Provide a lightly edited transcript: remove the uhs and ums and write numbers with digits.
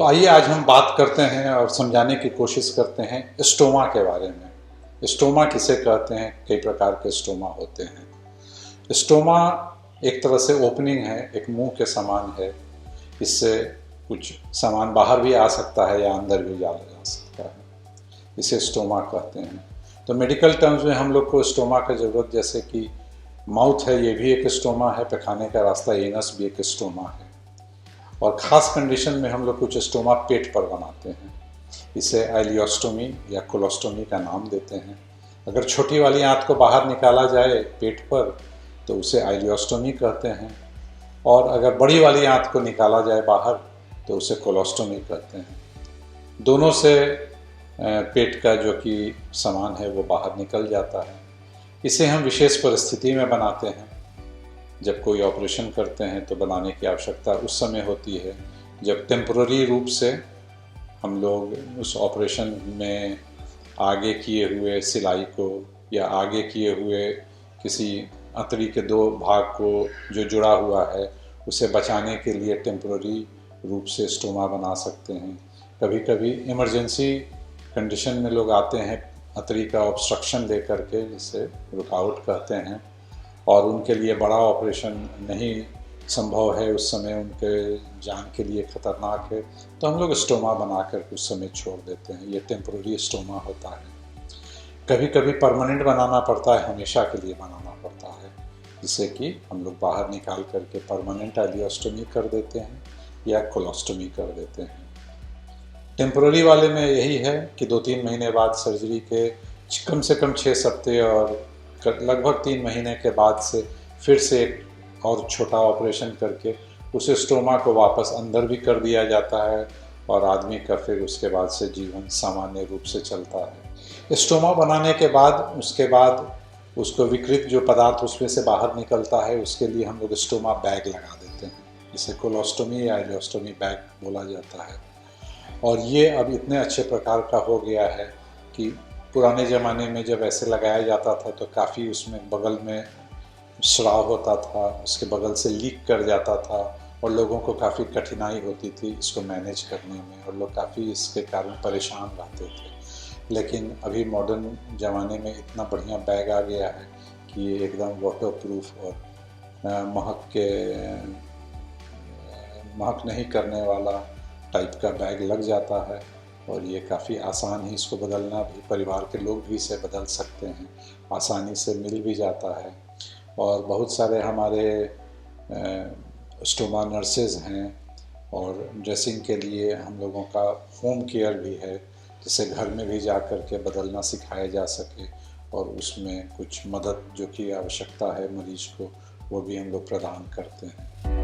तो आइए आज हम बात करते हैं और समझाने की कोशिश करते हैं स्टोमा के बारे में। स्टोमा किसे कहते हैं, कई प्रकार के स्टोमा होते हैं। स्टोमा एक तरह से ओपनिंग है, एक मुंह के समान है। इससे कुछ सामान बाहर भी आ सकता है या अंदर भी जा सकता है, इसे स्टोमा कहते हैं। तो मेडिकल टर्म्स में हम लोग को स्टोमा का ज़रूरत, जैसे कि माउथ है, ये भी एक स्टोमा है, पैखाने का रास्ता एनस भी एक स्टोमा है। और ख़ास कंडीशन में हम लोग कुछ स्टोमा पेट पर बनाते हैं, इसे आइलियोस्टोमी या कोलोस्टोमी का नाम देते हैं। अगर छोटी वाली आंत को बाहर निकाला जाए पेट पर तो उसे आइलियोस्टोमी कहते हैं, और अगर बड़ी वाली आंत को निकाला जाए बाहर तो उसे कोलोस्टोमी कहते हैं। दोनों से पेट का जो कि सामान है वो बाहर निकल जाता है। इसे हम विशेष परिस्थिति में बनाते हैं। जब कोई ऑपरेशन करते हैं तो बनाने की आवश्यकता उस समय होती है जब टेम्पररी रूप से हम लोग उस ऑपरेशन में आगे किए हुए सिलाई को या आगे किए हुए किसी अंतड़ी के दो भाग को जो जुड़ा हुआ है उसे बचाने के लिए टेम्पररी रूप से स्टोमा बना सकते हैं। कभी कभी इमरजेंसी कंडीशन में लोग आते हैं अंतड़ी का ऑब्स्ट्रक्शन लेकर के, जिसे रुकावट कहते हैं, और उनके लिए बड़ा ऑपरेशन नहीं संभव है, उस समय उनके जान के लिए ख़तरनाक है, तो हम लोग स्टोमा बना कर उस समय छोड़ देते हैं। ये टेम्पररी स्टोमा होता है। कभी कभी परमानेंट बनाना पड़ता है, हमेशा के लिए बनाना पड़ता है, जिससे कि हम लोग बाहर निकाल करके परमानेंट आइलियोस्टोमी कर देते हैं या कोलोस्टोमी कर देते हैं। टेम्पररी वाले में यही है कि 2-3 महीने बाद सर्जरी के कम से कम 6 हफ्ते और लगभग 3 महीने के बाद से फिर से एक और छोटा ऑपरेशन करके उस स्टोमा को वापस अंदर भी कर दिया जाता है और आदमी का फिर उसके बाद से जीवन सामान्य रूप से चलता है। स्टोमा बनाने के बाद उसको विकृत जो पदार्थ उसमें से बाहर निकलता है उसके लिए हम लोग स्टोमा बैग लगा देते हैं। इसे कोलोस्टोमी या आइलियोस्टोमी बैग बोला जाता है। और ये अब इतने अच्छे प्रकार का हो गया है कि पुराने ज़माने में जब ऐसे लगाया जाता था तो काफ़ी उसमें बगल में स्राव होता था, उसके बगल से लीक कर जाता था और लोगों को काफ़ी कठिनाई होती थी इसको मैनेज करने में, और लोग काफ़ी इसके कारण परेशान रहते थे। लेकिन अभी मॉडर्न ज़माने में इतना बढ़िया बैग आ गया है कि ये एकदम वाटरप्रूफ और महक नहीं करने वाला टाइप का बैग लग जाता है, और ये काफ़ी आसान ही इसको बदलना भी, परिवार के लोग भी इसे बदल सकते हैं, आसानी से मिल भी जाता है। और बहुत सारे हमारे स्टोमा नर्सेज हैं, और ड्रेसिंग के लिए हम लोगों का होम केयर भी है, जिसे घर में भी जा कर के बदलना सिखाया जा सके, और उसमें कुछ मदद जो कि आवश्यकता है मरीज को वो भी हम लोग प्रदान करते हैं।